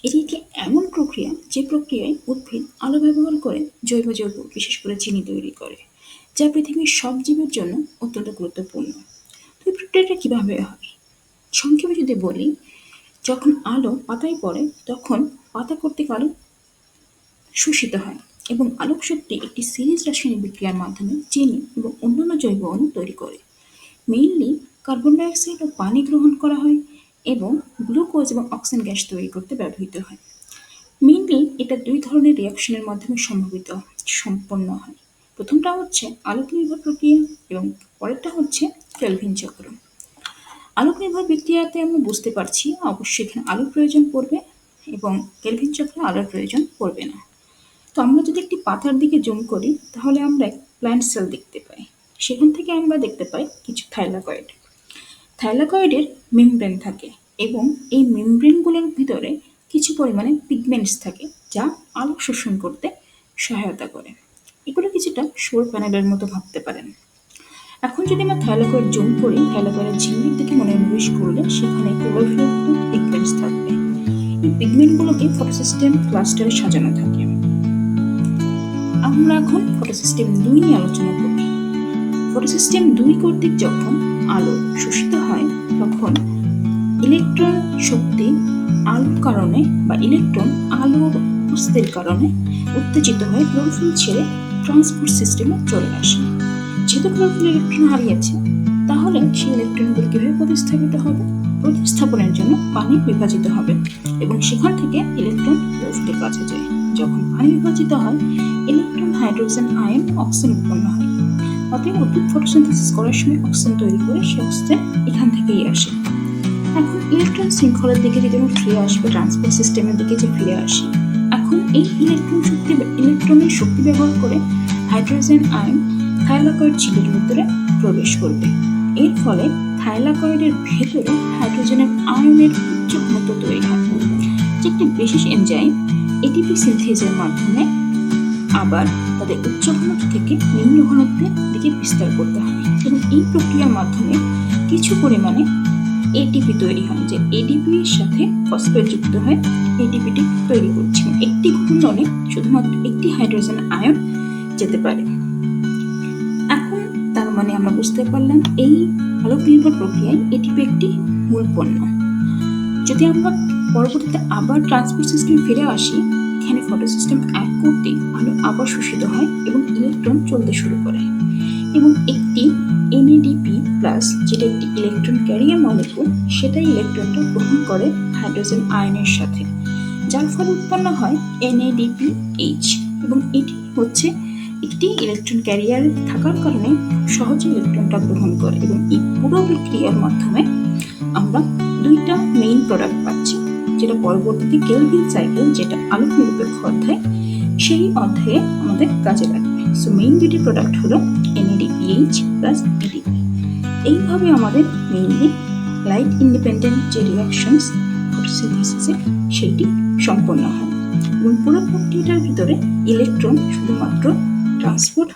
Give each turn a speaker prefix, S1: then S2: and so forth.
S1: এটি একটি এমন প্রক্রিয়া যে প্রক্রিয়ায় উদ্ভিদ আলো ব্যবহার করে জৈব যৌগ বিশেষ করে চিনি তৈরি করে, যা পৃথিবীর সব জীবের জন্য অত্যন্ত গুরুত্বপূর্ণ। তো এই প্রক্রিয়াটা কিভাবে হয়? সংক্ষেপে যদি বলি, যখন আলো পাতায় পড়ে তখন পাতা কর্তৃক আলো শোষিত হয় এবং আলোক শক্তি একটি সিরিজ রাসায়নিক বিক্রিয়ার মাধ্যমে চিনি এবং অন্যান্য জৈব অণু তৈরি করে। মেইনলি কার্বন ডাইঅক্সাইড ও পানি গ্রহণ করা হয় এবং গ্লুকোজ এবং অক্সিজেন গ্যাস তৈরি করতে ব্যবহৃত হয়। মেইনলি এটা দুই ধরনের রিয়াকশনের মাধ্যমে সম্পন্ন হয়। প্রথমটা হচ্ছে আলোক নির্ভর প্রক্রিয়া এবং পরেরটা হচ্ছে কেলভিন চক্র। আলোক নির্ভর বিক্রিয়াতে আমরা বুঝতে পারছি অবশ্যই এখানে আলোর প্রয়োজন পড়বে এবং কেলভিন চক্রে আলোর প্রয়োজন পড়বে না। তো আমরা যদি একটি পাতার দিকে জুম করি তাহলে আমরা প্ল্যান্ট সেল দেখতে পাই। সেখান থেকে আমরা দেখতে পাই কিছু থাইলাকয়েড। থাইলাকয়েডের মেমব্রেন থাকে এবং এই মেমব্রেনগুলোর ভিতরে কিছু পরিমাণে পিগমেন্টস থাকে যা আলো শোষণ করতে সহায়তা করে। এগুলো কিছুটা সৌর প্যানেলের মতো ভাবতে পারেন। এখন যদি আমরা থাইলাকয়েড জুম করি, থাইলাকয়েডের ঝিল্লির দিকে মনোনিবেশ করলে সেখানে ক্লোরোফিল পিগমেন্টস থাকবে। এই পিগমেন্টগুলোকে ফটোসিস্টেম ক্লাস্টারে সাজানো থাকে। আমরা এখন ফটোসিস্টেম 2 নিয়ে আলোচনা করি। ফটোসিস্টেম 2 কর্তৃক যখন আলো শোষিত হয় তখন ইলেকট্রন শক্তি আলোর কারণে বা ইলেকট্রন আলোর উপস্থিতির কারণে উত্তেজিত হয়ে ক্লোরোফিল ছেড়ে ট্রান্সপোর্ট সিস্টেমে চলে আসে। যেহেতু ক্লোরোফিল ইলেকট্রন হারিয়েছে, তাহলে সেই ইলেকট্রনগুলো কিভাবে প্রতিস্থাপিত হবে? প্রতিস্থাপনের জন্য পানি বিভাজিত হবে এবং সেখান থেকে ইলেকট্রন ক্লোরোফিলের কাছে যায়। যখন পানি বিভাজিত হয়, ইলেকট্রন, হাইড্রোজেন, আয়ন, অক্সিজেন উৎপন্ন হয়। অতএব উদ্ভিদ ফটোসিনথেসিস করার সময় অক্সিজেন তৈরি করে, সেই অক্সিজেন এখান থেকেই আসে। এখন ইলেকট্রন শৃঙ্খলার দিকে যদি আমরা ফিরে আসবো, ট্রান্সপোর্ট সিস্টেমের দিকে যে ফিরে আসি, এখন এই ইলেকট্রনের শক্তি ব্যবহার করে হাইড্রোজেন আয়ন থাইলাকয়েড ঝিল্লির ভিতরে প্রবেশ করবে। এর ফলে থাইলাকয়েডের ভেতরে হাইড্রোজেনের আয়নের উচ্চ ঘনত্ব তৈরি হয়, যে একটি বিশেষ এনজাইম এটিপি সিনথেসের মাধ্যমে আবার তাদের উচ্চ ঘনত্ব থেকে নিম্ন ঘনত্বের দিকে বিস্তার করতে হয় এবং এই প্রক্রিয়ার মাধ্যমে কিছু পরিমাণে এটিপি তৈরি হয়, যে এটিপির সাথে ফসফেট যুক্ত হয়ে এটিপিটি তৈরি করছে। একটি ঘূর্ণনে শুধুমাত্র একটি হাইড্রোজেন আয়ন যেতে পারে। এখন তার মানে আমরা বুঝতে পারলাম এই আলোক নির্ভর প্রক্রিয়ায় এটিপি একটি মূল পণ্য। যদি আমরা পরবর্তীতে আবার ট্রান্সপোর্ট সিস্টেমে ফিরে আসি, এখানে ফটোসিস্টেম 1 কর্তৃক আলো আবার শোষিত হয় এবং ইলেকট্রন চলতে শুরু করে এবং একটি NADP+, যেটা একটি ইলেকট্রন ক্যারিয়ার মলিকিউল, সেটাই ইলেকট্রনটা গ্রহণ করে হাইড্রোজেন আয়নের সাথে, যার ফলে উৎপন্ন হয় NADPH এবং এটি হচ্ছে একটি ইলেকট্রন ক্যারিয়ার থাকার কারণে সহজে ইলেকট্রনটা গ্রহণ করে এবং এই পুরো বিক্রিয়ার মাধ্যমে আমরা 2টা মেইন প্রোডাক্ট পাচ্ছি, যেটা পরবর্তীতে কেলভিন সাইকেল, যেটা আলোক নিরপেক্ষ অধ্যায়, সেই অধ্যায়ে আমাদের কাজে লাগবে। সো মেইন 2টি প্রোডাক্ট হলো NADPH প্লাস ATP। এইভাবে আমাদের মেইনলি লাইট ইন্ডিপেন্ডেন্ট যে রিয়াকশনস ফটোসিনথেসিসে সেটি সম্পন্ন হয় এবং পুরো প্রক্রিয়াটার ভিতরে ইলেকট্রন শুধুমাত্র ট্রান্সপোর্ট